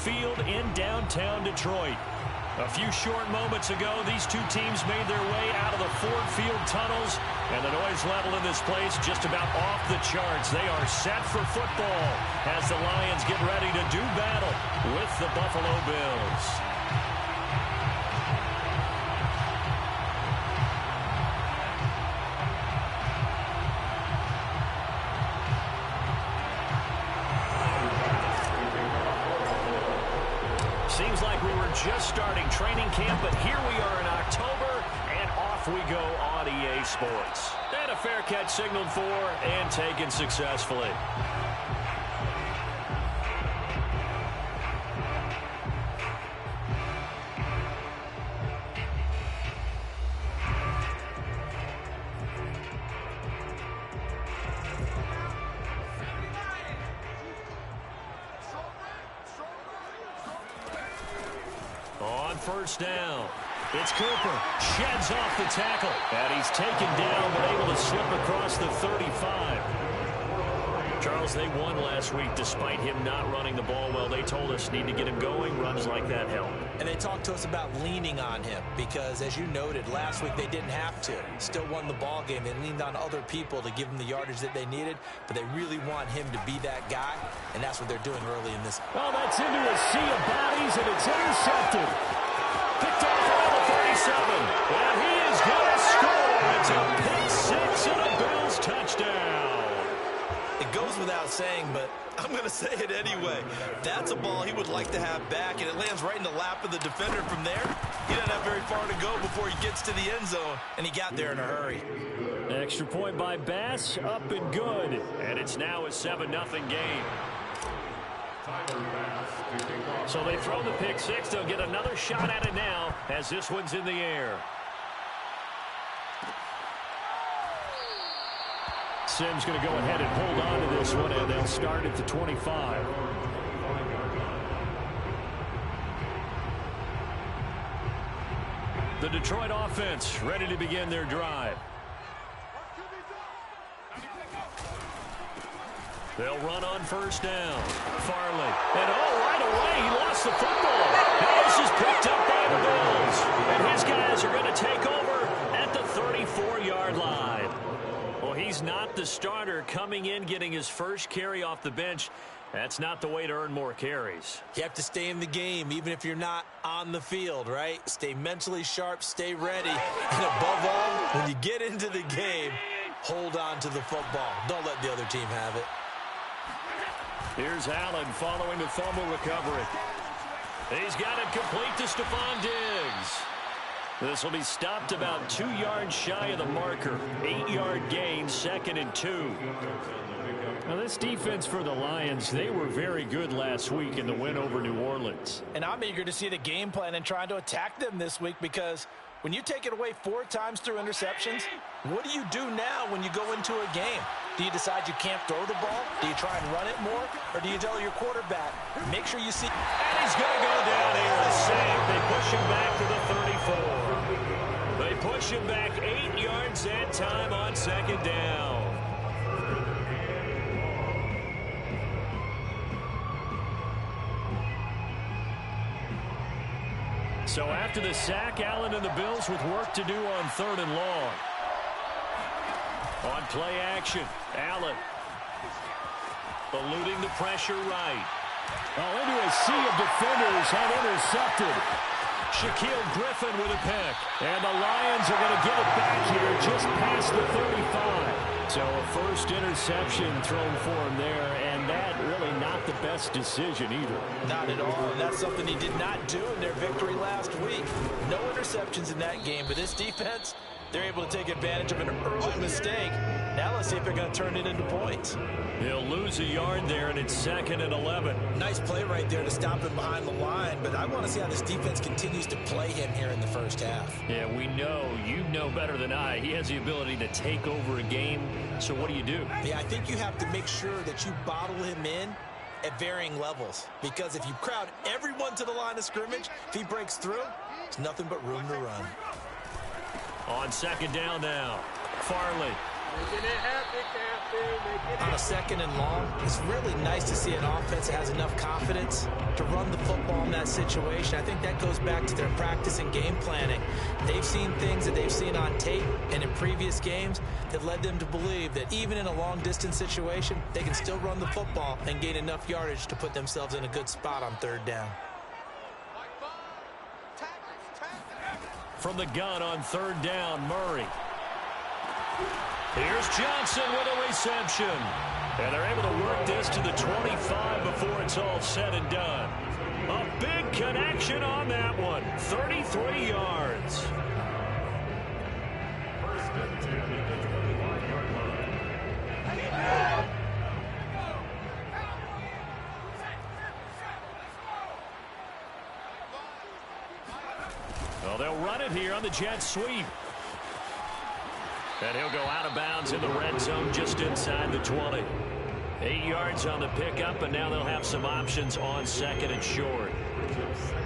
Field in downtown Detroit. A few short moments ago, these two teams made their way out of the Ford Field tunnels, and the noise level in this place just about off the charts. They are set for football as the Lions get ready to do battle with the Buffalo Bills. Seems like we were just starting training camp, but here we are in October, and off we go on EA Sports. And a fair catch signaled for and taken successfully. On first down, it's Cooper. Sheds off the tackle. And he's taken down, but able to slip across the 35. Charles, they won last week despite him not running the ball well. They told us need to get him going. Runs like that help. And they talked to us about leaning on him because, as you noted, last week they didn't have to. Still won the ball game. They leaned on other people to give them the yardage that they needed, but they really want him to be that guy, and that's what they're doing early in this. Well, that's into a sea of bodies, and it's intercepted. Picked off around the 37, and he is going to score. It's a pick six and a Bills touchdown. It goes without saying, but I'm going to say it anyway. That's a ball he would like to have back, and it lands right in the lap of the defender. From there, he doesn't have very far to go before he gets to the end zone, and he got there in a hurry. Extra point by Bass, up and good. And it's now a 7-0 game. So they throw the pick six. They'll get another shot at it now as this one's in the air. Sims going to go ahead and hold on to this one, and they'll start at the 25. The Detroit offense ready to begin their drive. They'll run on first down. Farley. And right away, he lost the football. Now this is picked up by the Bills. And his guys are going to take over at the 34-yard line. Well, he's not the starter coming in, getting his first carry off the bench. That's not the way to earn more carries. You have to stay in the game, even if you're not on the field, right? Stay mentally sharp, stay ready. And above all, when you get into the game, hold on to the football. Don't let the other team have it. Here's Allen following the fumble recovery. He's got it complete to Stephon Diggs. This will be stopped about 2 yards shy of the marker. 8-yard gain, 2nd and 2. Now this defense for the Lions, they were very good last week in the win over New Orleans. And I'm eager to see the game plan and trying to attack them this week, because when you take it away 4 times through interceptions, what do you do now when you go into a game? Do you decide you can't throw the ball? Do you try and run it more? Or do you tell your quarterback, make sure you see... And he's going to go down here to save. They push him back to the 34. They push him back 8 yards that time on 2nd down. So after the sack, Allen and the Bills with work to do on 3rd and long. On play action, Allen eluding the pressure right. Oh, into a sea of defenders and intercepted. Shaquille Griffin with a pick. And the Lions are going to get it back here just past the 35. So a first interception thrown for him there, and that really not the best decision either. Not at all, and that's something he did not do in their victory last week. No interceptions in that game, but this defense, they're able to take advantage of an early mistake. Now let's see if they're going to turn it into points. He'll lose a yard there, and it's 2nd and 11. Nice play right there to stop him behind the line, but I want to see how this defense continues to play him here in the first half. Yeah, we know, you know better than I, he has the ability to take over a game. So what do you do? Yeah, I think you have to make sure that you bottle him in at varying levels, because if you crowd everyone to the line of scrimmage, if he breaks through, there's nothing but room to run. On 2nd down now, Farley On a 2nd and long, it's really nice to see an offense that has enough confidence to run the football in that situation. I think that goes back to their practice and game planning. They've seen things that they've seen on tape and in previous games that led them to believe that even in a long-distance situation, they can still run the football and gain enough yardage to put themselves in a good spot on 3rd down. From the gun on 3rd down, Murray. Here's Johnson with a reception. And they're able to work this to the 25 before it's all said and done. A big connection on that one. 33 yards. Well, they'll run it here on the jet sweep. And he'll go out of bounds in the red zone just inside the 20. 8 yards on the pickup, and now they'll have some options on 2nd and short.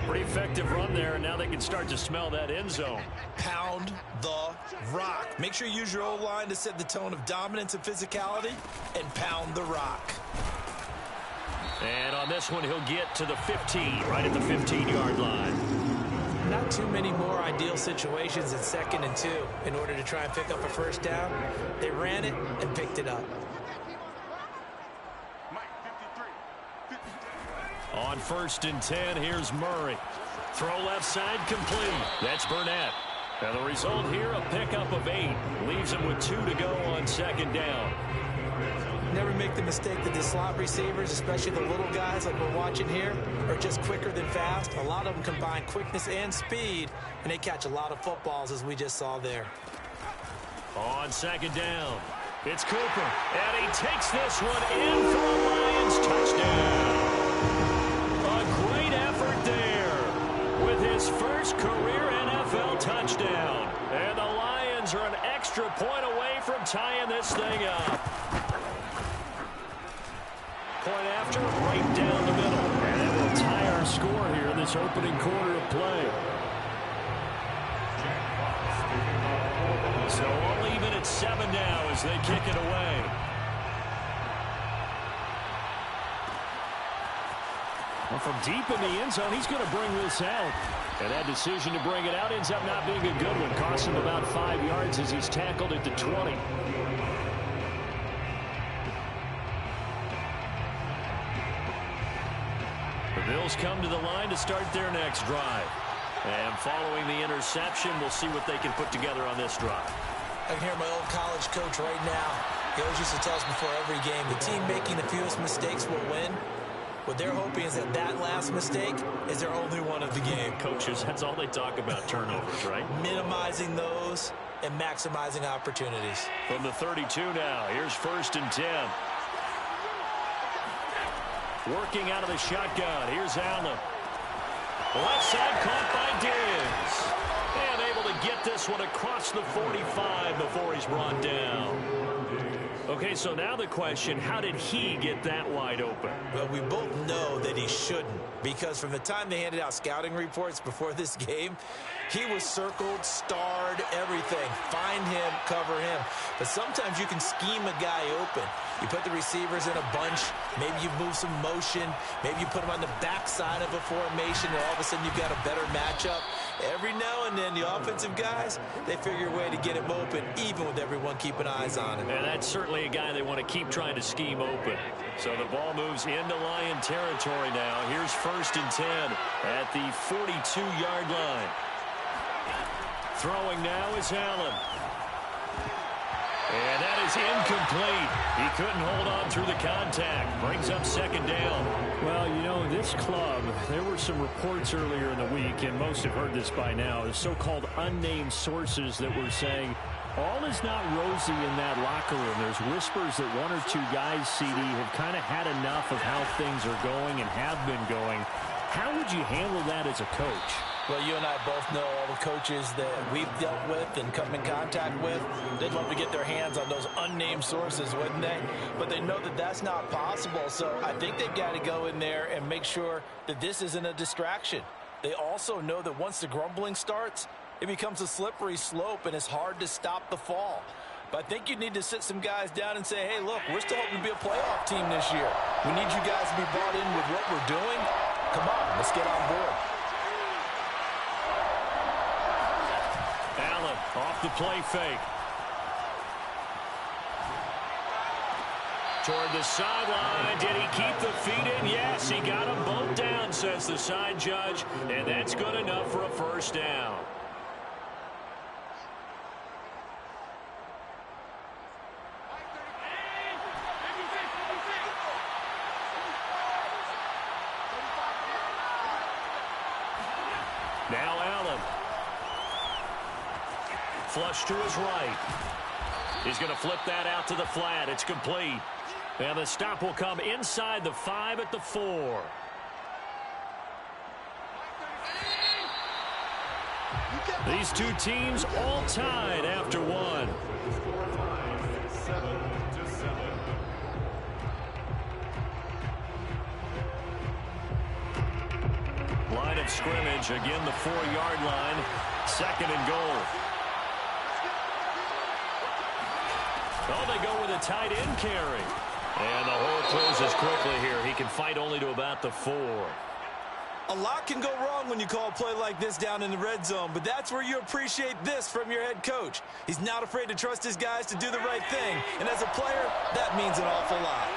Pretty effective run there, and now they can start to smell that end zone. Pound the rock. Make sure you use your O-line to set the tone of dominance and physicality, and pound the rock. And on this one, he'll get to the 15, right at the 15-yard line. Not too many more ideal situations in 2nd and 2 in order to try and pick up a 1st down. They ran it and picked it up. On 1st and 10, here's Murray. Throw left side complete. That's Burnett. And the result here, a pickup of 8. Leaves him with 2 to go on 2nd down. Never make the mistake that the slot receivers, especially the little guys like we're watching here, are just quicker than fast. A lot of them combine quickness and speed, and they catch a lot of footballs, as we just saw there. On 2nd down, it's Cooper, and he takes this one in for a Lions touchdown. A great effort there with his first career NFL touchdown. And the Lions are an extra point away from tying this thing up. Point after, right down the middle. And that will tie our score here in this opening quarter of play. So all even at 7 now as they kick it away. Well, from deep in the end zone, he's going to bring this out. And that decision to bring it out ends up not being a good one. Costs him about 5 yards as he's tackled at the 20. The Bills come to the line to start their next drive. And following the interception, we'll see what they can put together on this drive. I can hear my old college coach right now. He always used to tell us before every game, the team making the fewest mistakes will win. What they're hoping is that that last mistake is their only one of the game. Coaches, that's all they talk about, turnovers, right? Minimizing those and maximizing opportunities. From the 32 now, here's 1st and 10. Working out of the shotgun, here's Allen. Left side caught by Diggs. And able to get this one across the 45 before he's brought down. Okay, so now the question, how did he get that wide open? Well, we both know that he shouldn't, because from the time they handed out scouting reports before this game, he was circled, starred, everything. Find him, cover him. But sometimes you can scheme a guy open. You put the receivers in a bunch. Maybe you move some motion. Maybe you put them on the backside of a formation, and all of a sudden you've got a better matchup. Every now and then, the offensive guys, they figure a way to get him open, even with everyone keeping eyes on him. And that's certainly a guy they want to keep trying to scheme open. So the ball moves into Lion territory now. Here's 1st and 10 at the 42-yard line. Throwing now is Allen. And that is incomplete. He couldn't hold on through the contact. Brings up 2nd down. Well, you know, this club, there were some reports earlier in the week, and most have heard this by now, the so-called unnamed sources that were saying all is not rosy in that locker room. There's whispers that 1 or 2 guys, CD, have kind of had enough of how things are going and have been going. How would you handle that as a coach? Well, you and I both know all the coaches that we've dealt with and come in contact with. They'd love to get their hands on those unnamed sources, wouldn't they? But they know that that's not possible. So I think they've got to go in there and make sure that this isn't a distraction. They also know that once the grumbling starts, it becomes a slippery slope and it's hard to stop the fall. But I think you need to sit some guys down and say, hey, look, we're still hoping to be a playoff team this year. We need you guys to be bought in with what we're doing. Come on, let's get on board. Allen off the play fake. Toward the sideline. Did he keep the feet in? Yes, he got them both down, says the side judge. And that's good enough for a first down. Now Allen. Flush to his right. He's going to flip that out to the flat. It's complete. And the stop will come inside the 5 at the 4. These two teams all tied after one. Line of scrimmage, again the 4-yard line. 2nd and goal. Oh, they go with a tight end carry. And the hole closes quickly here. He can fight only to about the 4. A lot can go wrong when you call a play like this down in the red zone, but that's where you appreciate this from your head coach. He's not afraid to trust his guys to do the right thing, and as a player, that means an awful lot.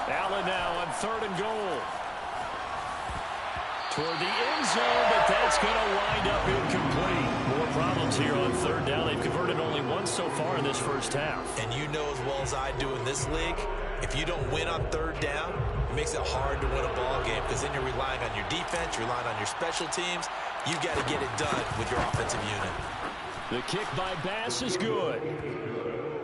Allen now on 3rd and goal. Toward the end zone, but that's going to wind up incomplete. More problems here on 3rd down. They've converted only once so far in this first half. And you know as well as I do in this league, if you don't win on 3rd down, it makes it hard to win a ball game because then you're relying on your defense, you're relying on your special teams. You've got to get it done with your offensive unit. The kick by Bass is good.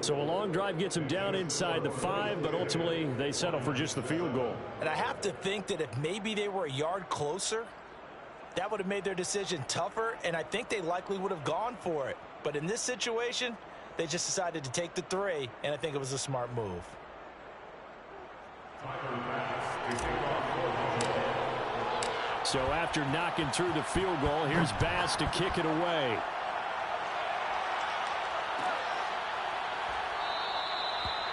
So a long drive gets them down inside the 5, but ultimately they settle for just the field goal. And I have to think that if maybe they were a yard closer, that would have made their decision tougher, and I think they likely would have gone for it. But in this situation, they just decided to take the 3, and I think it was a smart move. So after knocking through the field goal, here's Bass to kick it away.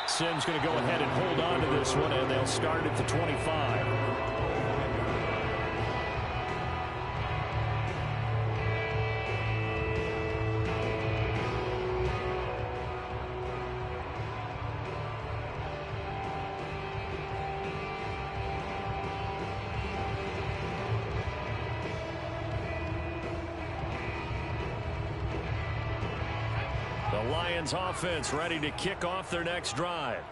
Simms going to go ahead and hold on to this one, and they'll start at the 25. Lions offense ready to kick off their next drive.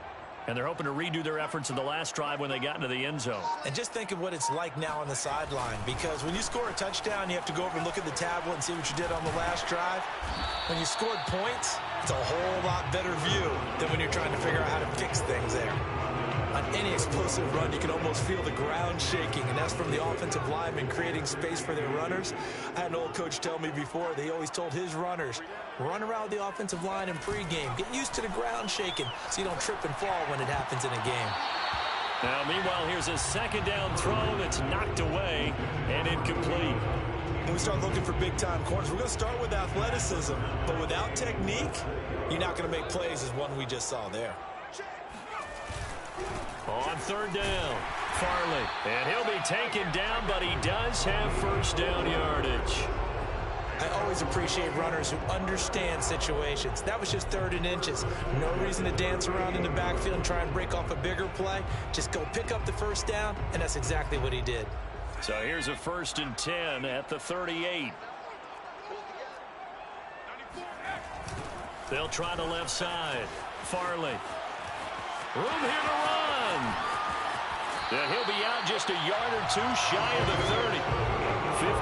And they're hoping to redo their efforts in the last drive when they got into the end zone. And just think of what it's like now on the sideline, because when you score a touchdown, you have to go over and look at the tablet and see what you did on the last drive. When you scored points, it's a whole lot better view than when you're trying to figure out how to fix things there. On any explosive run, you can almost feel the ground shaking, and that's from the offensive linemen creating space for their runners. I had an old coach tell me before, they always told his runners, run around the offensive line in pregame. Get used to the ground shaking so you don't trip and fall when it happens in a game. Now, meanwhile, here's a 2nd down throw that's knocked away and incomplete. When we start looking for big-time corners, we're going to start with athleticism, but without technique, you're not going to make plays as one we just saw there. On 3rd down, Farley. And he'll be taken down, but he does have first down yardage. I always appreciate runners who understand situations. That was just 3rd and inches. No reason to dance around in the backfield and try and break off a bigger play. Just go pick up the first down, and that's exactly what he did. So here's a 1st and 10 at the 38. They'll try the left side. Farley. Room here to run. And he'll be out just a yard or two shy of the 30.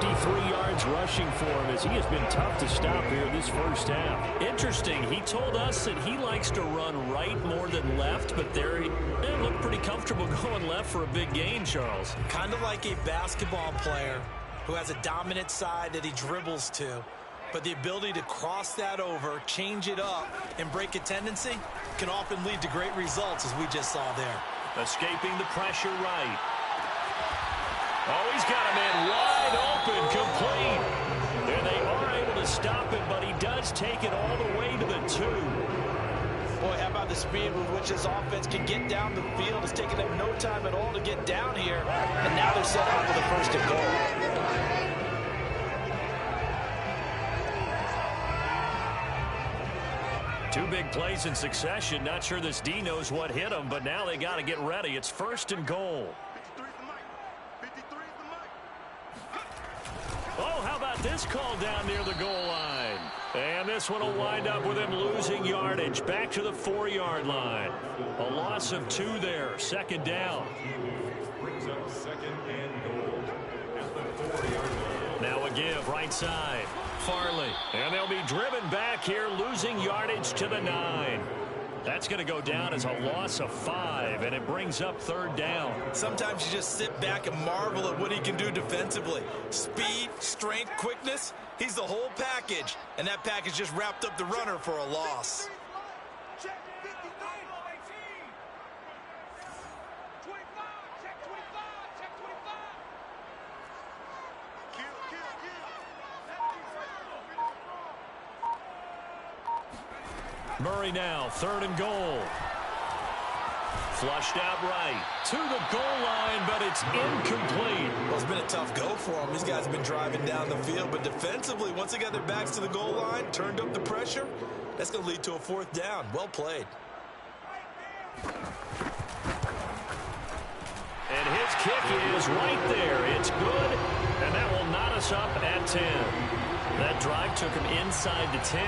53 yards rushing for him as he has been tough to stop here this first half. Interesting, he told us that he likes to run right more than left, but there he looked pretty comfortable going left for a big gain, Charles. Kind of like a basketball player who has a dominant side that he dribbles to. But the ability to cross that over, change it up, and break a tendency can often lead to great results, as we just saw there. Escaping the pressure right. Oh, he's got a man wide open, complete. they are able to stop it, but he does take it all the way to the 2. Boy, how about the speed with which this offense can get down the field? It's taken them no time at all to get down here, and now they're set up for the 1st and goal. Two big plays in succession. Not sure this D knows what hit him, but now they got to get ready. It's 1st and goal. Oh, how about this call down near the goal line? And this one will wind up with him losing yardage back to the 4-yard line. A loss of 2 there. 2nd down. Brings up 2nd and goal at the 4-yard line. Now a give right side. Farley. And they'll be driven back here, losing yardage to the 9. That's going to go down as a loss of 5, and it brings up 3rd down. Sometimes you just sit back and marvel at what he can do defensively. Speed, strength, quickness, he's the whole package. And that package just wrapped up the runner for a loss. Murray now, 3rd and goal. Flushed out right to the goal line, but it's incomplete. Well, it's been a tough go for him. These guys have been driving down the field, but defensively, once they got their backs to the goal line, turned up the pressure, that's going to lead to a 4th down. Well played. And his kick is right there. It's good, and that will knot us up at 10. That drive took him inside the 10.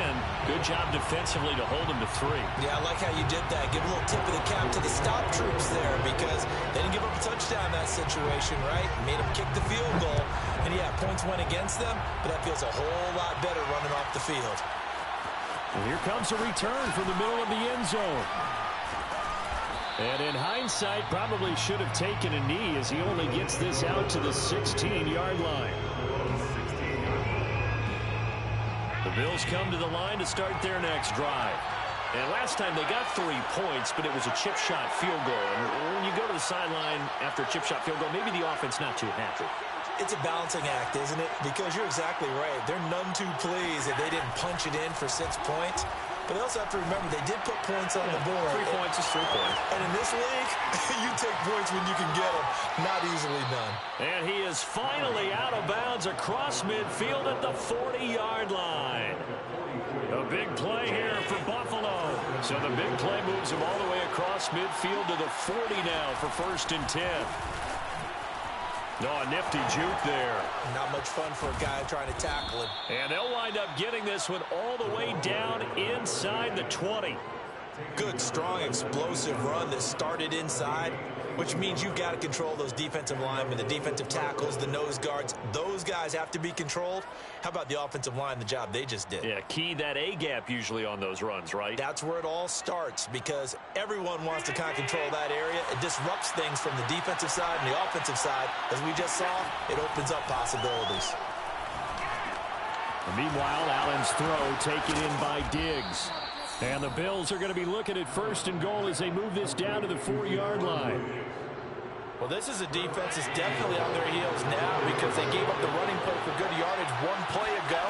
Good job defensively to hold him to 3. Yeah, I like how you did that. Give a little tip of the cap to the stop troops there because they didn't give up a touchdown in that situation, right? Made them kick the field goal. And, yeah, points went against them, but that feels a whole lot better running off the field. And here comes a return from the middle of the end zone. And in hindsight, probably should have taken a knee as he only gets this out to the 16-yard line. The Bills come to the line to start their next drive. And last time they got 3 points, but it was a chip shot field goal. And when you go to the sideline after a chip shot field goal, maybe the offense not too happy. It's a balancing act, isn't it? Because you're exactly right. They're none too pleased that they didn't punch it in for 6 points. But they also have to remember they did put points on the board. 3 points is 3 points. And in this league, you take points when you can get them. Not easily done. And he is finally out of bounds across midfield at the 40-yard line. A big play here for Buffalo. So the big play moves him all the way across midfield to the 40 now for 1st and 10. Oh, a nifty juke there. Not much fun for a guy trying to tackle him. And they'll wind up getting this one all the way down inside the 20. Good, strong, explosive run that started inside, which means you've got to control those defensive linemen, the defensive tackles, the nose guards. Those guys have to be controlled. How about the offensive line, the job they just did? Yeah, key that A-gap usually on those runs, right? That's where it all starts because everyone wants to kind of control that area. It disrupts things from the defensive side and the offensive side. As we just saw, it opens up possibilities. Meanwhile, Allen's throw taken in by Diggs. And the Bills are going to be looking at 1st and goal as they move this down to the 4-yard line. Well, this is a defense that's definitely on their heels now because they gave up the running play for good yardage 1 play ago.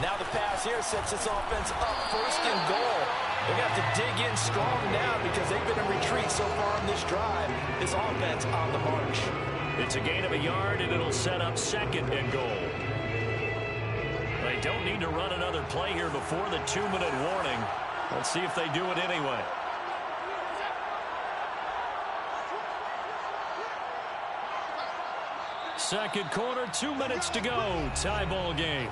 Now the pass here sets this offense up 1st and goal. They're going to have to dig in strong now because they've been in retreat so far on this drive. This offense on the march. It's a gain of a yard, and it'll set up 2nd and goal. They don't need to run another play here before the 2-minute warning. Let's see if they do it anyway. Second quarter, 2 minutes to go. Tie ball game.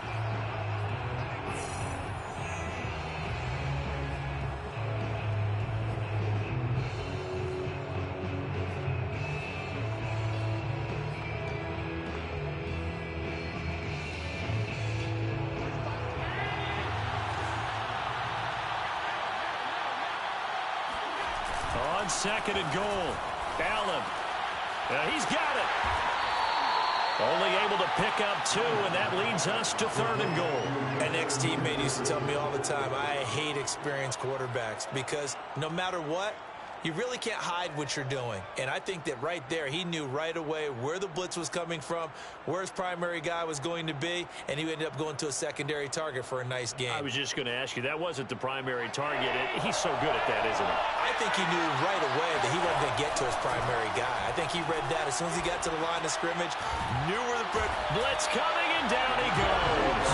On 2nd and goal, Allen. He's got it. Only able to pick up 2, and that leads us to 3rd and goal. An ex-teammate used to tell me all the time, I hate experienced quarterbacks because no matter what, You really can't hide what you're doing. And I think that right there, he knew right away where the blitz was coming from, where his primary guy was going to be, and he ended up going to a secondary target for a nice game. I was just going to ask you, that wasn't the primary target. He's so good at that, isn't he? I think he knew right away that he wasn't going to get to his primary guy. I think he read that as soon as he got to the line of scrimmage, knew where the blitz coming, and down he goes.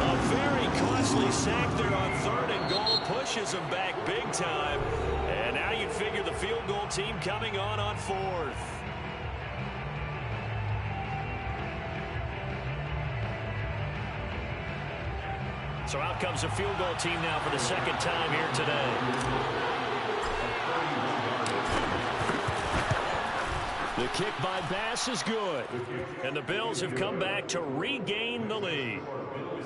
A very costly sack there on 3rd and goal pushes him back big time. And now you'd figure the field goal team coming on 4th. So out comes the field goal team now for the 2nd time here today. The kick by Bass is good. And the Bills have come back to regain the lead.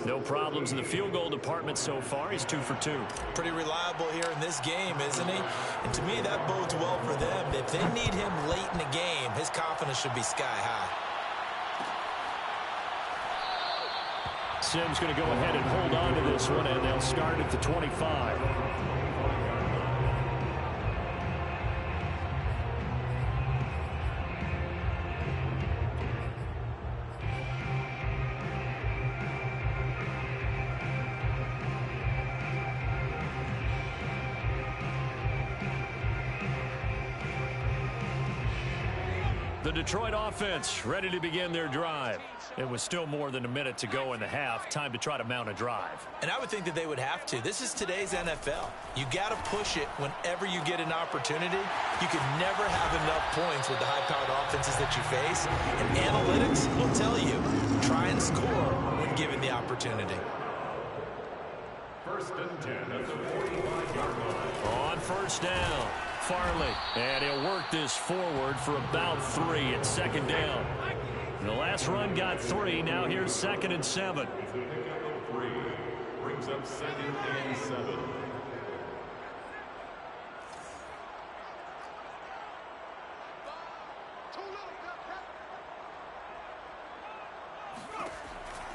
No problems in the field goal department so far. He's 2 for 2. Pretty reliable here in this game, isn't he? And to me, that bodes well for them. If they need him late in the game, his confidence should be sky high. Simms going to go ahead and hold on to this one, and they'll start at the 25. The Detroit offense ready to begin their drive. It was still more than a minute to go in the half. Time to try to mount a drive. And I would think that they would have to. This is today's NFL. You got to push it whenever you get an opportunity. You can never have enough points with the high-powered offenses that you face. And analytics will tell you, try and score when given the opportunity. 1st and 10 at the 45-yard line. On 1st down. Farley, and he'll work this forward for about 3 at 2nd down. The last run got 3. Now here's 2nd and 7. Brings up 2nd and 7.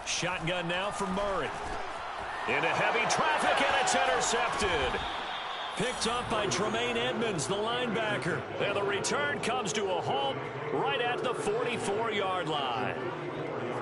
Shotgun now for Murray. Into heavy traffic, and it's intercepted. Picked up by Tremaine Edmonds, the linebacker. And the return comes to a halt right at the 44-yard line.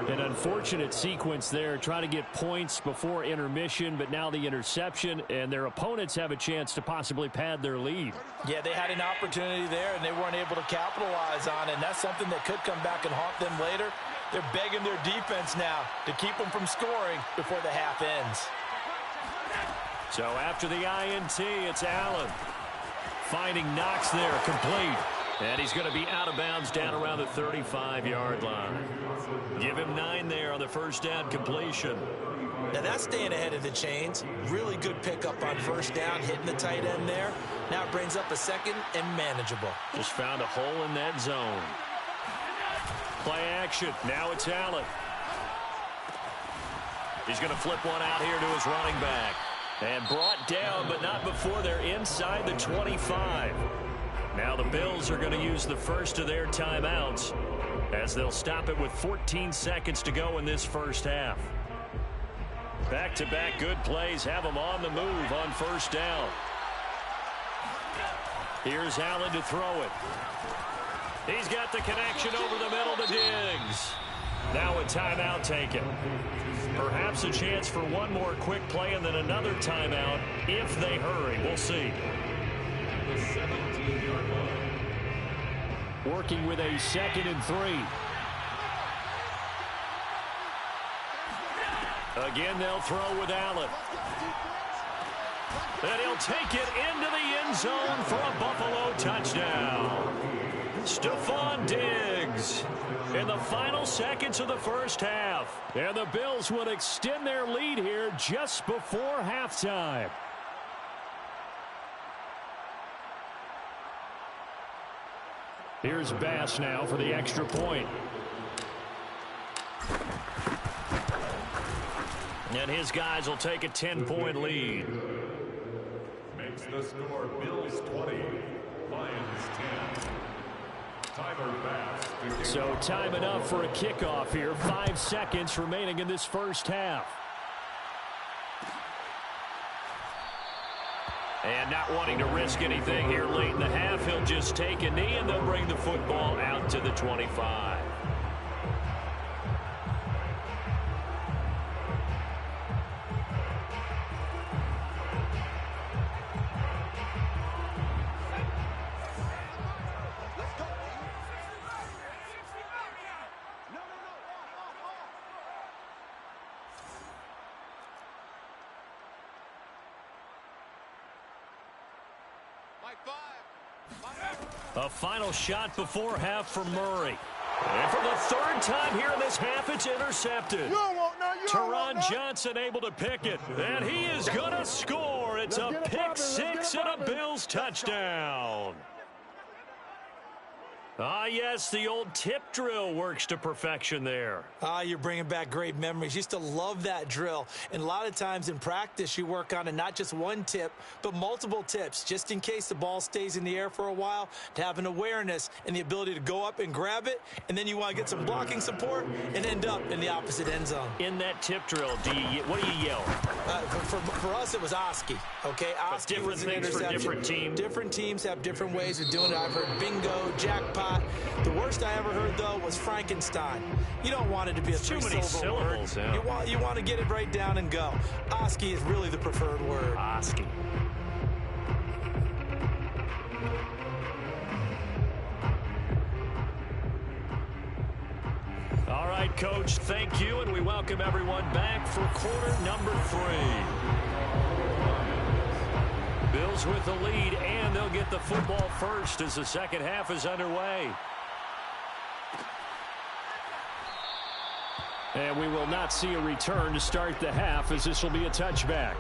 An unfortunate sequence there, trying to get points before intermission, but now the interception, and their opponents have a chance to possibly pad their lead. Yeah, they had an opportunity there, and they weren't able to capitalize on it, and that's something that could come back and haunt them later. They're begging their defense now to keep them from scoring before the half ends. So after the INT, it's Allen. Finding Knox there, complete. And he's going to be out of bounds down around the 35-yard line. Give him 9 there on the 1st down completion. Now that's staying ahead of the chains. Really good pickup on 1st down, hitting the tight end there. Now it brings up a 2nd and manageable. Just found a hole in that zone. Play action. Now it's Allen. He's going to flip one out here to his running back. And brought down, but not before they're inside the 25. Now the Bills are going to use the first of their timeouts as they'll stop it with 14 seconds to go in this 1st half. Back-to-back good plays have them on the move on 1st down. Here's Allen to throw it. He's got the connection over the middle to Diggs. Now a timeout taken. Perhaps a chance for one more quick play and then another timeout if they hurry. We'll see. The 17-yard line. Working with a 2nd and 3. Again, they'll throw with Allen. And he'll take it into the end zone for a Buffalo touchdown. Stephon Diggs in the final seconds of the 1st half. And the Bills would extend their lead here just before halftime. Here's Bass now for the extra point. And his guys will take a 10-point lead. Makes the score Bills 20, Lions 10. So time enough for a kickoff here. 5 seconds remaining in this 1st half. And not wanting to risk anything here late in the half, he'll just take a knee, and they'll bring the football out to the 25. A final shot before half for Murray. And for the third time here in this half, it's intercepted. Teron Johnson able to pick it, and he is going to score. It's a pick six and a Bills touchdown. Ah, yes, the old tip drill works to perfection there. Ah, you're bringing back great memories. Used to love that drill. And a lot of times in practice, you work on it, not just one tip, but multiple tips, just in case the ball stays in the air for a while, to have an awareness and the ability to go up and grab it, and then you want to get some blocking support and end up in the opposite end zone. In that tip drill, what do you yell? For us, it was Oski, okay? Oski different was an things interception. for different teams. Different teams have different ways of doing it. I've heard bingo, jackpot. The worst I ever heard, though, was Frankenstein. You don't want it to be a too many syllables. Yeah. You want to get it right down and go. Oski is really the preferred word. Oski. All right, Coach, thank you, and we welcome everyone back for quarter number 3. Bills with the lead, and they'll get the football first as the second half is underway. And we will not see a return to start the half, as this will be a touchback.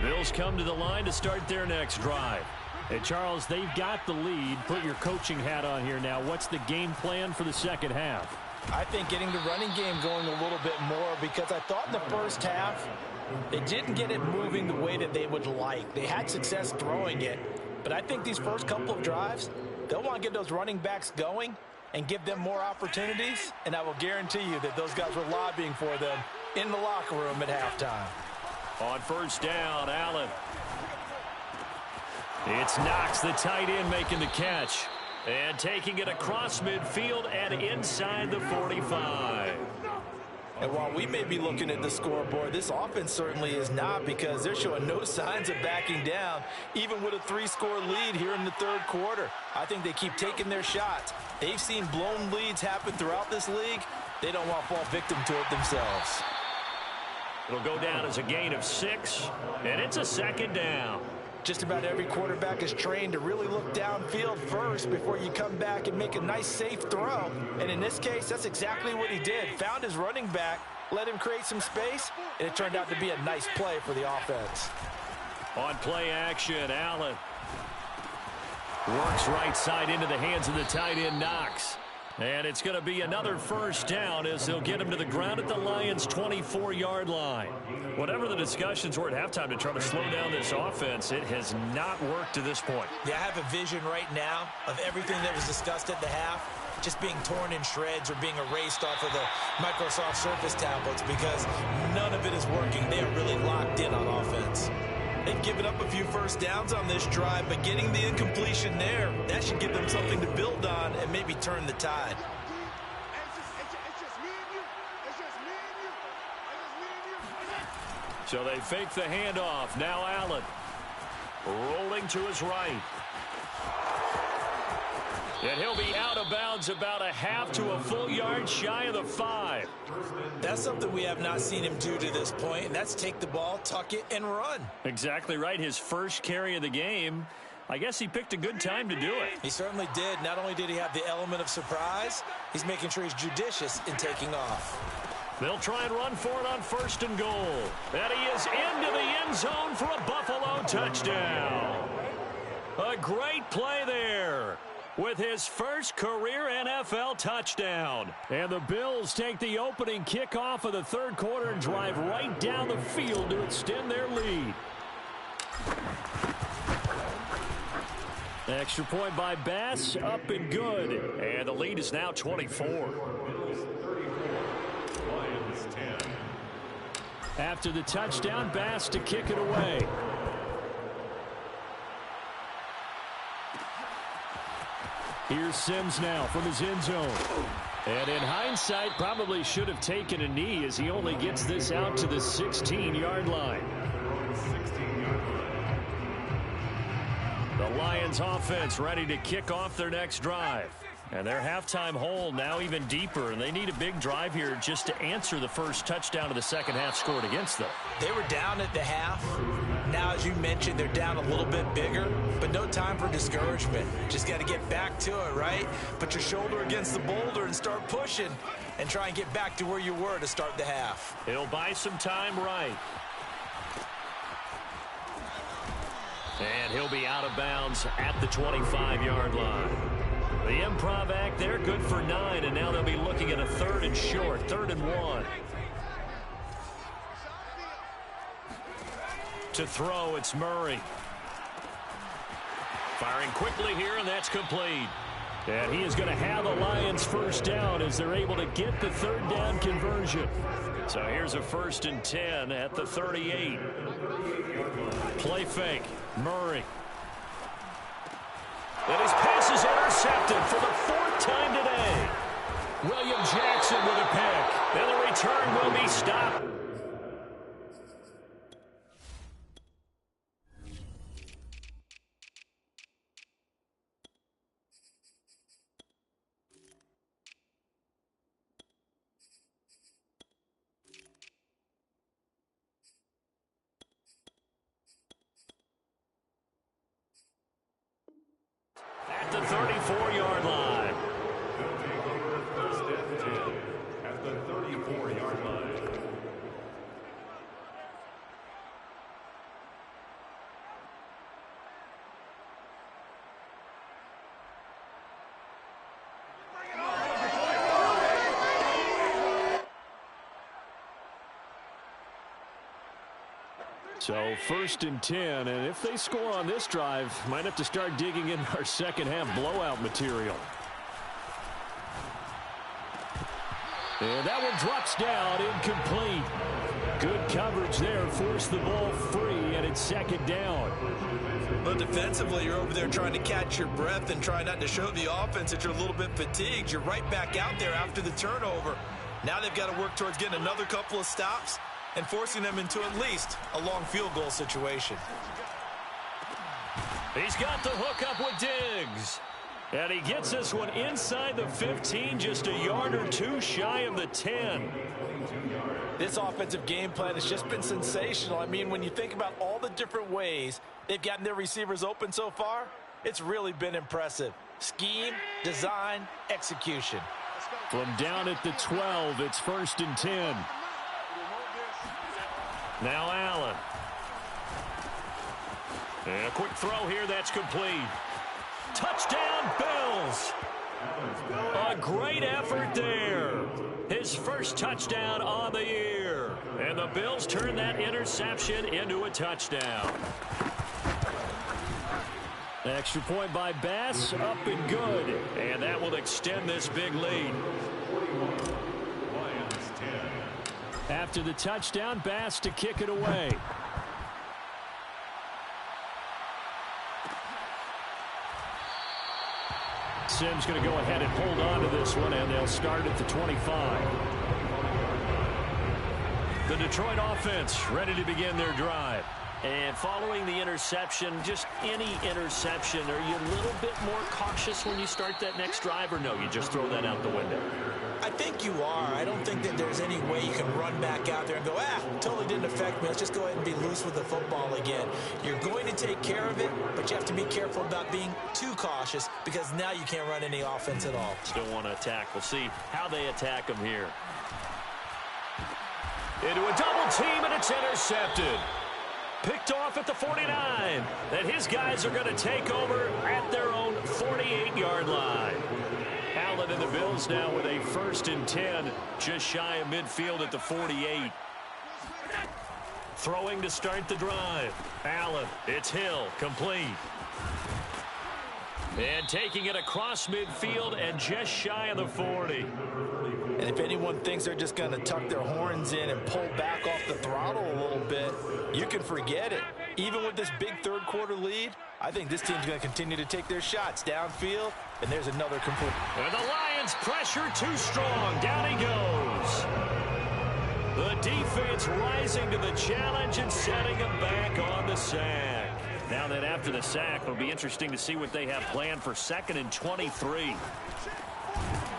Bills come to the line to start their next drive. And Charles, they've got the lead. Put your coaching hat on here now. What's the game plan for the second half? I think getting the running game going a little bit more, because I thought in the first half they didn't get it moving the way that they would like. They had success throwing it, but I think these first couple of drives, they'll want to get those running backs going and give them more opportunities, and I will guarantee you that those guys were lobbying for them in the locker room at halftime. On first down, Allen. It's Knox, the tight end, making the catch. And taking it across midfield and inside the 45. And while we may be looking at the scoreboard, this offense certainly is not, because they're showing no signs of backing down, even with a 3-score lead here in the third quarter. I think they keep taking their shots. They've seen blown leads happen throughout this league. They don't want to fall victim to it themselves. It'll go down as a gain of 6, and it's a second down. Just about every quarterback is trained to really look downfield first before you come back and make a nice, safe throw. And in this case, that's exactly what he did. Found his running back, let him create some space, and it turned out to be a nice play for the offense. On play action, Allen works right side into the hands of the tight end, Knox. And it's going to be another first down as they'll get him to the ground at the Lions' 24-yard line. Whatever the discussions were at halftime to try to slow down this offense, it has not worked to this point. Yeah, I have a vision right now of everything that was discussed at the half just being torn in shreds or being erased off of the Microsoft Surface tablets, because none of it is working. They are really locked in on offense. They've given up a few first downs on this drive, but getting the incompletion there, that should give them something to build on and maybe turn the tide. So they fake the handoff. Now Allen rolling to his right. And he'll be out of bounds about a half to a full yard shy of the 5. That's something we have not seen him do to this point, and that's take the ball, tuck it, and run. Exactly right. His first carry of the game. I guess he picked a good time to do it. He certainly did. Not only did he have the element of surprise, he's making sure he's judicious in taking off. They'll try and run for it on 1st and goal. And he is into the end zone for a Buffalo touchdown. A great play there with his first career NFL touchdown. And the Bills take the opening kickoff of the 3rd quarter and drive right down the field to extend their lead. Extra point by Bass, up and good. And the lead is now 24. Bills 34, Lions 10. After the touchdown, Bass to kick it away. Here's Sims now from his end zone. And in hindsight, probably should have taken a knee as he only gets this out to the 16-yard line. The Lions offense ready to kick off their next drive. And their halftime hole now even deeper, and they need a big drive here just to answer the first touchdown of the second half scored against them. They were down at the half. Now, as you mentioned, they're down a little bit bigger, but no time for discouragement. Just got to get back to it, right? Put your shoulder against the boulder and start pushing and try and get back to where you were to start the half. He'll buy some time right. And he'll be out of bounds at the 25-yard line. The improv act there, good for 9, and now they'll be looking at a 3rd and short, 3rd and 1. To throw, it's Murray. Firing quickly here, and that's complete. And he is going to have the Lions first down as they're able to get the 3rd down conversion. So here's a 1st and 10 at the 38. Play fake, Murray. And his pass is intercepted for the 4th time today. William Jackson with a pick. And the return will be stopped. At the 34-yard line. They'll take over 1st and 10 at the 34-yard line. So 1st and 10, and if they score on this drive, might have to start digging in our second half blowout material. And that one drops down, incomplete. Good coverage there, forced the ball free, and it's 2nd down. But defensively, you're over there trying to catch your breath and try not to show the offense that you're a little bit fatigued. You're right back out there after the turnover. Now they've got to work towards getting another couple of stops and forcing them into at least a long field goal situation. He's got the hook up with Diggs. And he gets this one inside the 15, just a yard or 2 shy of the 10. This offensive game plan has just been sensational. I mean, when you think about all the different ways they've gotten their receivers open so far, it's really been impressive. Scheme, design, execution. From down at the 12, it's 1st and 10. Now Allen. And a quick throw here, that's complete. Touchdown, Bills. A great effort there. His first touchdown on the year. And the Bills turn that interception into a touchdown. Extra point by Bass, up and good. And that will extend this big lead. Lions 10. After the touchdown, Bass to kick it away. Sims going to go ahead and hold on to this one, and they'll start at the 25. The Detroit offense ready to begin their drive. And following the interception, just any interception, are you a little bit more cautious when you start that next drive, or no, you just throw that out the window? I think you are. I don't think that there's any way you can run back out there and go, totally didn't affect me. Let's just go ahead and be loose with the football again. You're going to take care of it, but you have to be careful about being too cautious because now you can't run any offense at all. Still want to attack. We'll see how they attack them here. Into a double team, and it's intercepted. Picked off at the 49. And his guys are going to take over at their own 48-yard line. Allen and the Bills now with a 1st and 10, just shy of midfield at the 48. Throwing to start the drive. Allen, it's Hill, complete. And taking it across midfield and just shy of the 40. And if anyone thinks they're just going to tuck their horns in and pull back off the throttle a little bit, you can forget it. Even with this big third-quarter lead, I think this team's going to continue to take their shots downfield, and there's another complete. And the Lions pressure too strong. Down he goes. The defense rising to the challenge and setting him back on the sack. Now that after the sack, it'll be interesting to see what they have planned for 2nd and 23.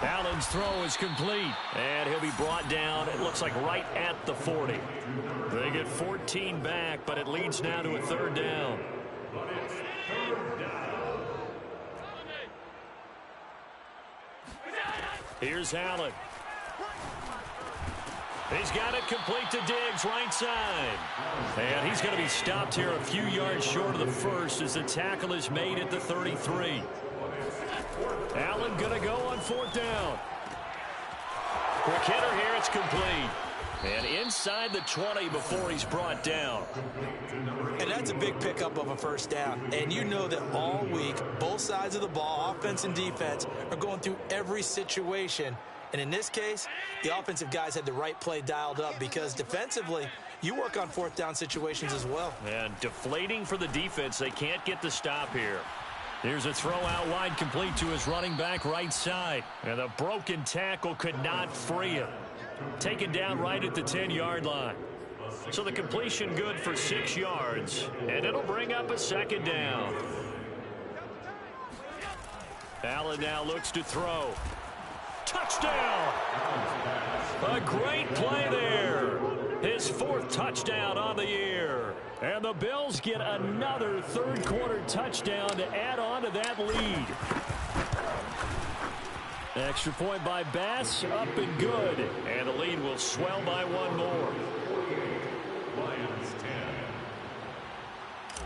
Allen's throw is complete, and he'll be brought down, it looks like right at the 40. They get 14 back, but it leads now to a 3rd down. Here's Allen. He's got it complete to Diggs, right side. And he's going to be stopped here a few yards short of the 1st as the tackle is made at the 33. Allen going to go on 4th down. Quick hitter here, it's complete. And inside the 20 before he's brought down. And that's a big pickup of a 1st down. And you know that all week, both sides of the ball, offense and defense, are going through every situation. And in this case, the offensive guys had the right play dialed up because defensively, you work on 4th down situations as well. And deflating for the defense. They can't get the stop here. Here's a throw out wide complete to his running back right side. And a broken tackle could not free him. Taken down right at the 10-yard line. So the completion good for 6 yards. And it'll bring up a 2nd down. Allen now looks to throw. Touchdown! A great play there. His 4th touchdown on the year. And the Bills get another 3rd-quarter touchdown to add on to that lead. Extra point by Bass, up and good. And the lead will swell by 1 more. Lions 10.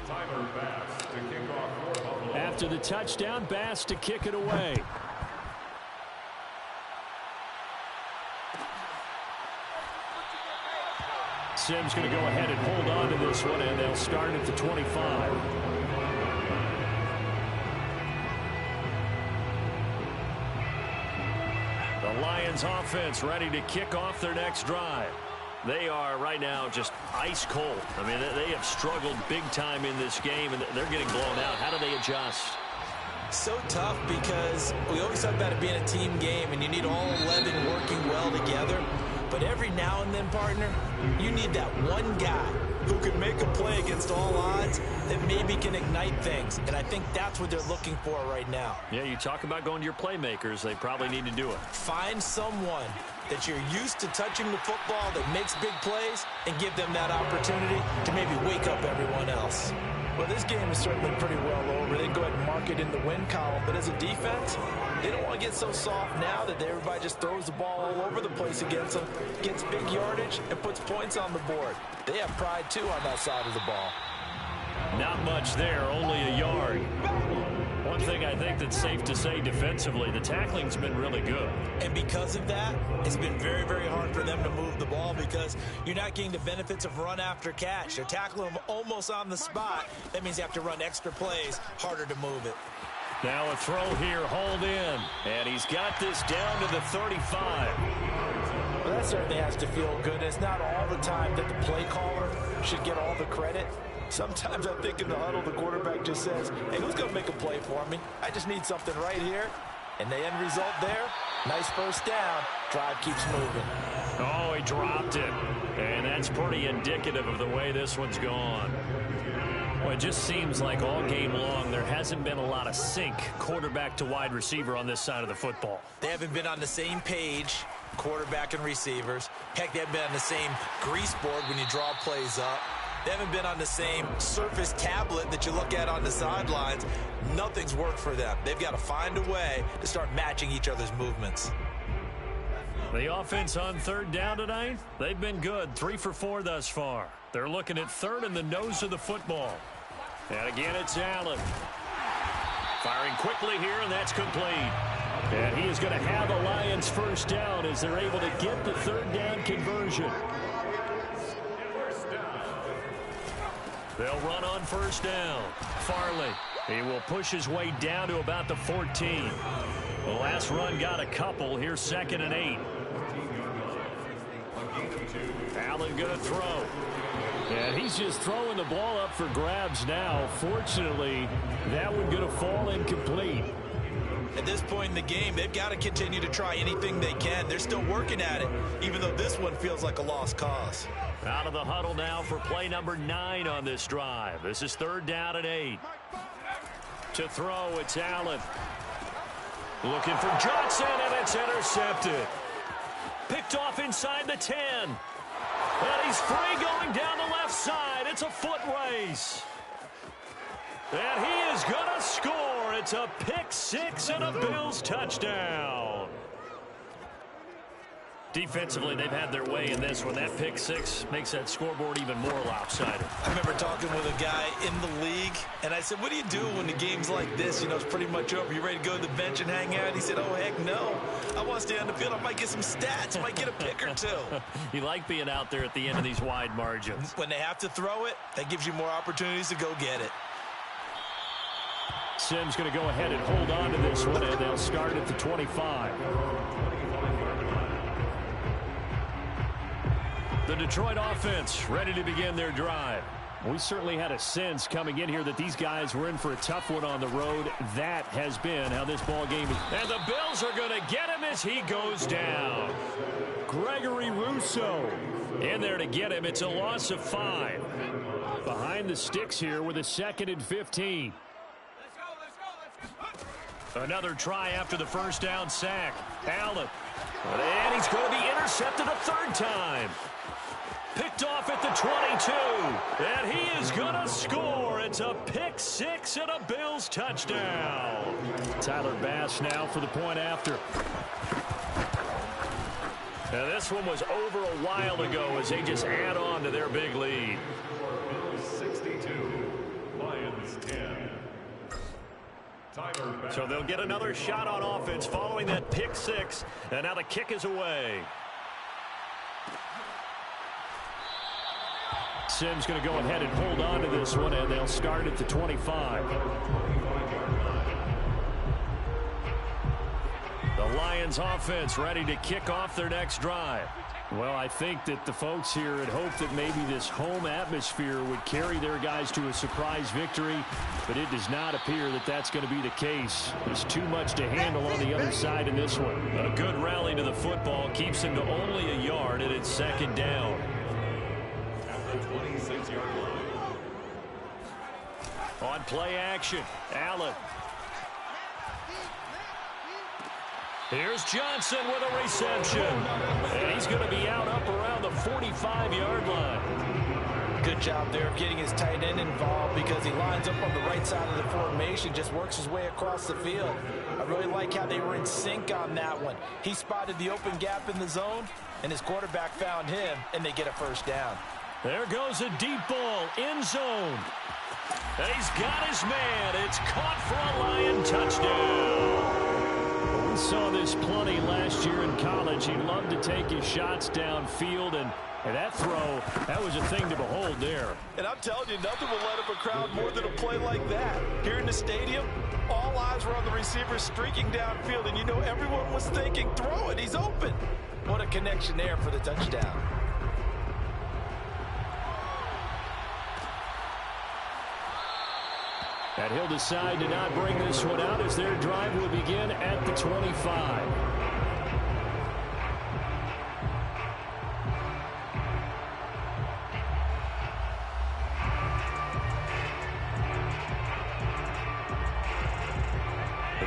Tyler Bass to kick off for Buffalo. After the touchdown, Bass to kick it away. Sims going to go ahead and hold on to this one, and they'll start at the 25. The Lions offense ready to kick off their next drive. They are right now just ice cold. I mean, they have struggled big time in this game, and they're getting blown out. How do they adjust? So tough because we always talk about it being a team game, and you need all 11 working well together. But every now and then, partner, you need that one guy who can make a play against all odds that maybe can ignite things. And I think that's what they're looking for right now. Yeah, you talk about going to your playmakers. They probably need to do it. Find someone that you're used to touching the football that makes big plays and give them that opportunity to maybe wake up everyone else. Well, this game is certainly pretty well over. They can go ahead and mark it in the win column. But as a defense, they don't want to get so soft now that everybody just throws the ball all over the place against them, gets big yardage, and puts points on the board. They have pride, too, on that side of the ball. Not much there, only a yard. One thing I think that's safe to say defensively, the tackling's been really good. And because of that, it's been very, very hard for them to move the ball because you're not getting the benefits of run after catch. They're tackling them almost on the spot. That means you have to run extra plays, harder to move it. Now a throw here, hold in. And he's got this down to the 35. Well, that certainly has to feel good. It's not all the time that the play caller should get all the credit. Sometimes I think in the huddle, the quarterback just says, hey, who's going to make a play for me? I just need something right here. And the end result there, nice 1st down. Drive keeps moving. Oh, he dropped it. And that's pretty indicative of the way this one's gone. Well, it just seems like all game long there hasn't been a lot of sync quarterback to wide receiver on this side of the football. They haven't been on the same page, quarterback and receivers. Heck, they haven't been on the same grease board when you draw plays up. They haven't been on the same Surface tablet that you look at on the sidelines. Nothing's worked for them. They've got to find a way to start matching each other's movements. The offense on third down tonight, they've been good. 3 for 4 thus far. They're looking at third in the nose of the football. And again, it's Allen. Firing quickly here, and that's complete. And he is going to have a Lions first down as they're able to get the third down conversion. They'll run on first down. Farley, he will push his way down to about the 14. The last run got a couple. Here's 2nd and 8. Allen going to throw. And he's just throwing the ball up for grabs now. Fortunately, that one going to fall incomplete. At this point in the game, they've got to continue to try anything they can. They're still working at it, even though this one feels like a lost cause. Out of the huddle now for play number 9 on this drive. This is 3rd down and 8. To throw, it's Allen. Looking for Johnson, and it's intercepted. Picked off inside the 10. And he's free going down the left side. It's a foot race. And he is going to score. It's a pick 6 and a Bills touchdown. Defensively, they've had their way in this one. That pick 6 makes that scoreboard even more lopsided. I remember talking with a guy in the league, and I said, what do you do when the game's like this? You know, it's pretty much over. You ready to go to the bench and hang out? He said, oh, heck no. I want to stay on the field. I might get some stats. I might get a pick or 2. You like being out there at the end of these wide margins. When they have to throw it, that gives you more opportunities to go get it. Sims going to go ahead and hold on to this one, and they'll start at the 25. The Detroit offense ready to begin their drive. We certainly had a sense coming in here that these guys were in for a tough one on the road. That has been how this ball game is. And the Bills are going to get him as he goes down. Gregory Rousseau in there to get him. It's a loss of 5. Behind the sticks here with a 2nd and 15. Another try after the first down sack. Allen. And he's going to be intercepted a 3rd time. Picked off at the 22. And he is going to score. It's a pick 6 and a Bills touchdown. Tyler Bass now for the point after. Now this one was over a while ago as they just add on to their big lead. 62, Lions 10. So they'll get another shot on offense following that pick 6. And now the kick is away. Sims going to go ahead and hold on to this one, and they'll start at the 25. The Lions offense ready to kick off their next drive. Well, I think that the folks here had hoped that maybe this home atmosphere would carry their guys to a surprise victory, but it does not appear that that's going to be the case. There's too much to handle on the other side in this one. A good rally to the football keeps him to only a yard, and it's 2nd down. At the 26-yard line. On play action, Allen. Here's Johnson with a reception. And he's going to be out up around the 45-yard line. Good job there of getting his tight end involved because he lines up on the right side of the formation, just works his way across the field. I really like how they were in sync on that one. He spotted the open gap in the zone, and his quarterback found him, and they get a first down. There goes a deep ball, end zone. He's got his man. It's caught for a Lion touchdown. We saw this plenty last year in college. He loved to take his shots downfield, and that throw, that was a thing to behold there. And I'm telling you, nothing will light up a crowd more than a play like that. Here in the stadium, all eyes were on the receiver streaking downfield, and you know everyone was thinking, throw it, he's open. What a connection there for the touchdown. And he'll decide to not bring this one out as their drive will begin at the 25.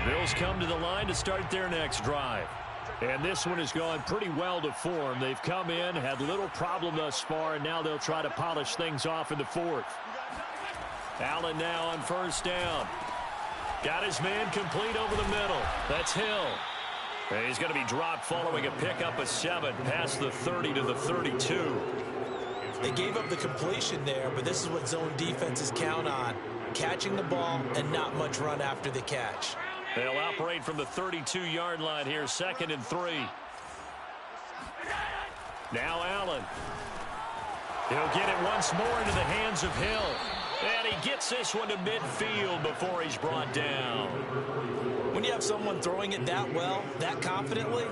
Bills come to the line to start their next drive. And this one has gone pretty well to form. They've come in, had little problem thus far, and now they'll try to polish things off in the fourth. Allen now on first down. Got his man complete over the middle. That's Hill. And he's going to be dropped following a pickup of 7 past the 30 to the 32. They gave up the completion there, but this is what zone defenses count on. Catching the ball and not much run after the catch. They'll operate from the 32-yard line here, 2nd and 3. Now Allen. He'll get it once more into the hands of Hill. And he gets this one to midfield before he's brought down. When you have someone throwing it that well, that confidently,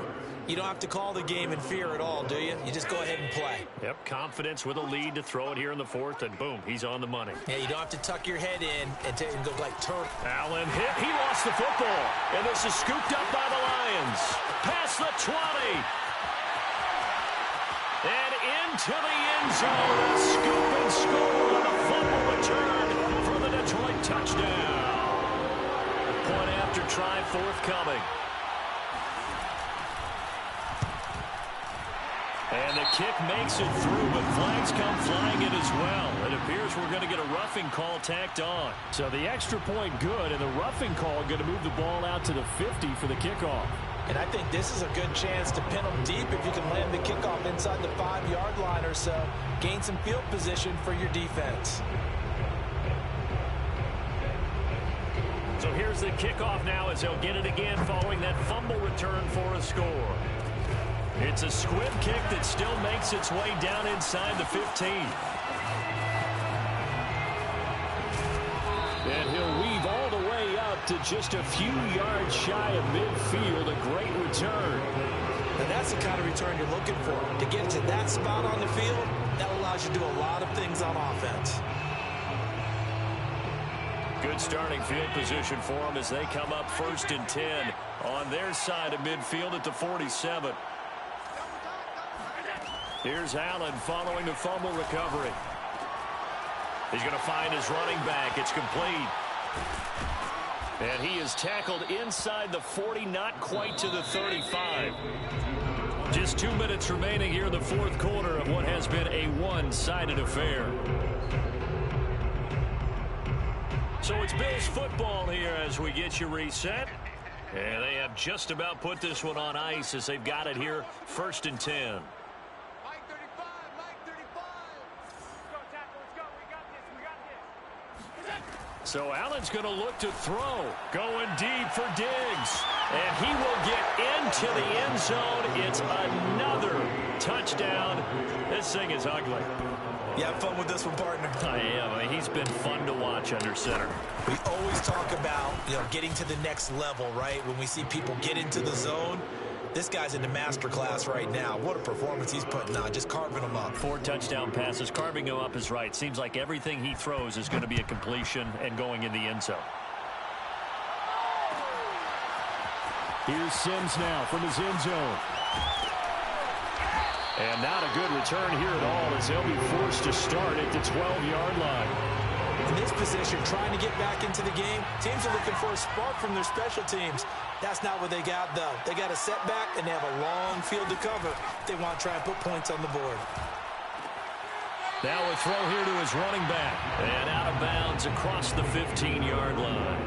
you don't have to call the game in fear at all, do you? You just go ahead and play. Yep, confidence with a lead to throw it here in the fourth, and boom, he's on the money. Yeah, you don't have to tuck your head in and go like turtle. Allen hit. He lost the football. And this is scooped up by the Lions. Past the 20. And into the end zone. A scoop and score on a fumble return for the Detroit touchdown. Point after try forthcoming. And the kick makes it through, but flags come flying in as well. It appears we're going to get a roughing call tacked on. So the extra point good, and the roughing call going to move the ball out to the 50 for the kickoff. And I think this is a good chance to pin them deep if you can land the kickoff inside the 5-yard line or so. Gain some field position for your defense. So here's the kickoff now as they'll get it again following that fumble return for a score. It's a squib kick that still makes its way down inside the 15. And he'll weave all the way up to just a few yards shy of midfield. A great return. And that's the kind of return you're looking for. To get to that spot on the field, that allows you to do a lot of things on offense. Good starting field position for them as they come up 1st and 10 on their side of midfield at the 47. Here's Allen following the fumble recovery. He's going to find his running back. It's complete. And he is tackled inside the 40, not quite to the 35. Just 2 minutes remaining here in the fourth quarter of what has been a one-sided affair. So it's Bills football here as we get you reset. And they have just about put this one on ice as they've got it here 1st and 10. So Allen's going to look to throw. Going deep for Diggs. And he will get into the end zone. It's another touchdown. This thing is ugly. You have fun with this one, partner? I am. I mean, he's been fun to watch under center. We always talk about, getting to the next level, right? When we see people get into the zone, this guy's in the master class right now. What a performance he's putting on, just carving them up. 4 touchdown passes. Carving him up is right. Seems like everything he throws is going to be a completion and going in the end zone. Here's Sims now from his end zone. And not a good return here at all as they'll be forced to start at the 12-yard line. In this position, trying to get back into the game, teams are looking for a spark from their special teams. That's not what they got, though. They got a setback, and they have a long field to cover if they want to try and put points on the board. Now a throw here to his running back. And out of bounds across the 15-yard line.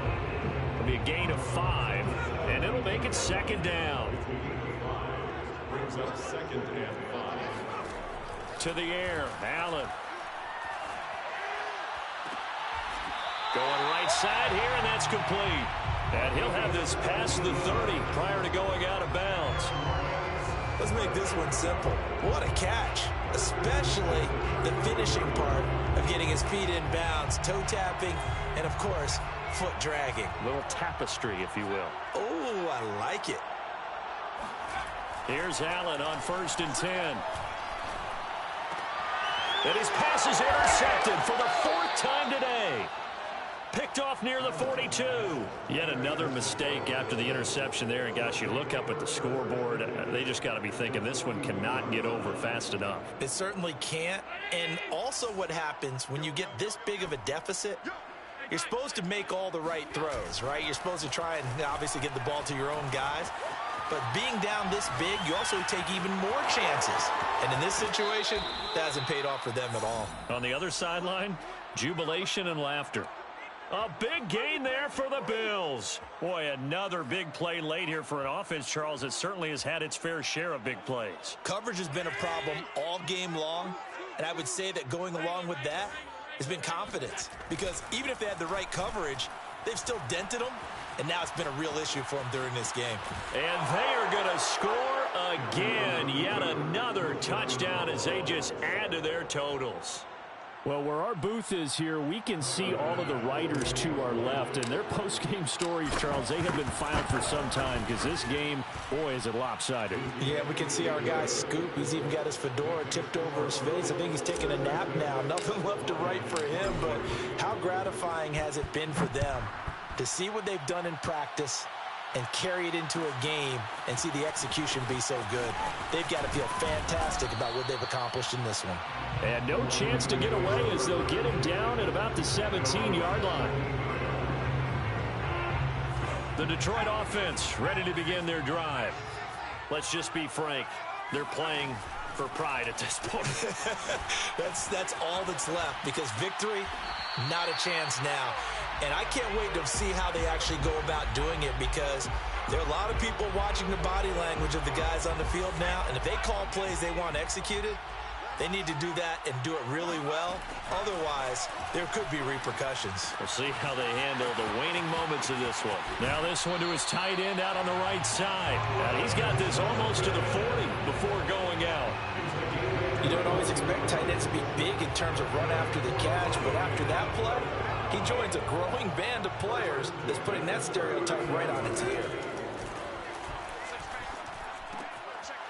It'll be a gain of 5, and it'll make it 2nd down. Brings up 2nd and 5. To the air, Allen. Going right side here, and that's complete. And he'll have this past the 30 prior to going out of bounds. Let's make this one simple. What a catch, especially the finishing part of getting his feet in bounds, toe tapping, and, of course, foot dragging. A little tapestry, if you will. Oh, I like it. Here's Allen on 1st and 10. And his pass is intercepted for the 4th time today. Picked off near the 42. Yet another mistake after the interception there. And, gosh, you look up at the scoreboard. They just got to be thinking this one cannot get over fast enough. It certainly can't. And also what happens when you get this big of a deficit, You're supposed to make all the right throws, right? You're supposed to try and obviously get the ball to your own guys. But being down this big, you also take even more chances. And in this situation, that hasn't paid off for them at all. On the other sideline, jubilation and laughter. A big gain there for the Bills. Boy, another big play late here for an offense, Charles, that certainly has had its fair share of big plays. Coverage has been a problem all game long, and I would say that going along with that has been confidence. Because even if they had the right coverage, they've still dented them, and now it's been a real issue for them during this game. And they are going to score again. Yet another touchdown as they just add to their totals. Well, where our booth is here, we can see all of the writers to our left. And their post-game stories, Charles, they have been filed for some time because this game, boy, is it lopsided. Yeah, we can see our guy Scoop. He's even got his fedora tipped over his face. I think he's taking a nap now. Nothing left to write for him, but how gratifying has it been for them to see what they've done in practice and carry it into a game and see the execution be so good. They've got to feel fantastic about what they've accomplished in this one. And no chance to get away as they'll get him down at about the 17-yard line. The Detroit offense ready to begin their drive. Let's just be frank. They're playing for pride at this point. That's all that's left, because victory, not a chance now. And I can't wait to see how they actually go about doing it, because there are a lot of people watching the body language of the guys on the field now, and if they call plays they want executed, they need to do that and do it really well. Otherwise, there could be repercussions. We'll see how they handle the waning moments of this one. Now this one to his tight end out on the right side. And he's got this almost to the 40 before going out. You don't always expect tight ends to be big in terms of run after the catch, but after that play, he joins a growing band of players that's putting that stereotype right on its ear.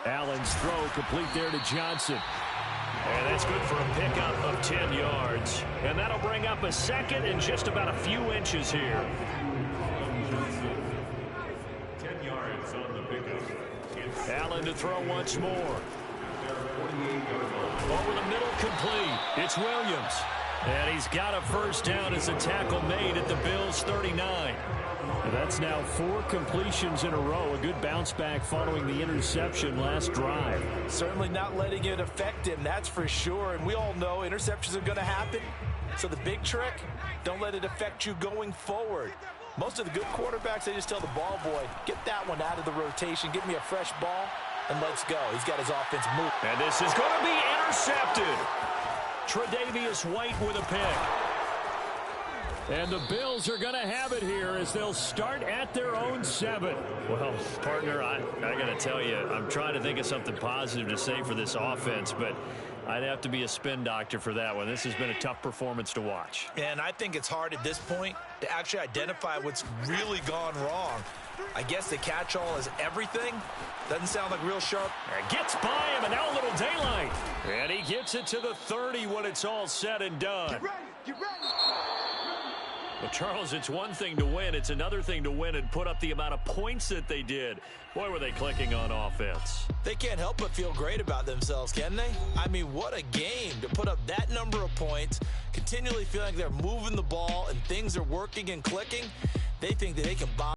Allen's throw complete there to Johnson. And that's good for a pickup of 10 yards. And that'll bring up a second and just about a few inches here. 10 yards on the pickup. Allen to throw once more. Over the middle, complete. It's Williams. And he's got a first down as a tackle made at the Bills' 39. That's now 4 completions in a row. A good bounce back following the interception last drive. Certainly not letting it affect him, that's for sure. And we all know interceptions are going to happen. So the big trick, don't let it affect you going forward. Most of the good quarterbacks, they just tell the ball boy, get that one out of the rotation, give me a fresh ball, and let's go. He's got his offense moving. And this is going to be intercepted. Tre'Davious White with a pick. And the Bills are going to have it here as they'll start at their own 7. Well, partner, I got to tell you, I'm trying to think of something positive to say for this offense, but I'd have to be a spin doctor for that one. This has been a tough performance to watch. And I think it's hard at this point to actually identify what's really gone wrong. I guess the catch-all is everything. Doesn't sound like real sharp. And gets by him, and now a little daylight. And he gets it to the 30 when it's all said and done. Get ready, get ready. Well, Charles, it's one thing to win. It's another thing to win and put up the amount of points that they did. Boy, were they clicking on offense. They can't help but feel great about themselves, can they? I mean, what a game to put up that number of points, continually feeling like they're moving the ball and things are working and clicking. They think that they can bomb.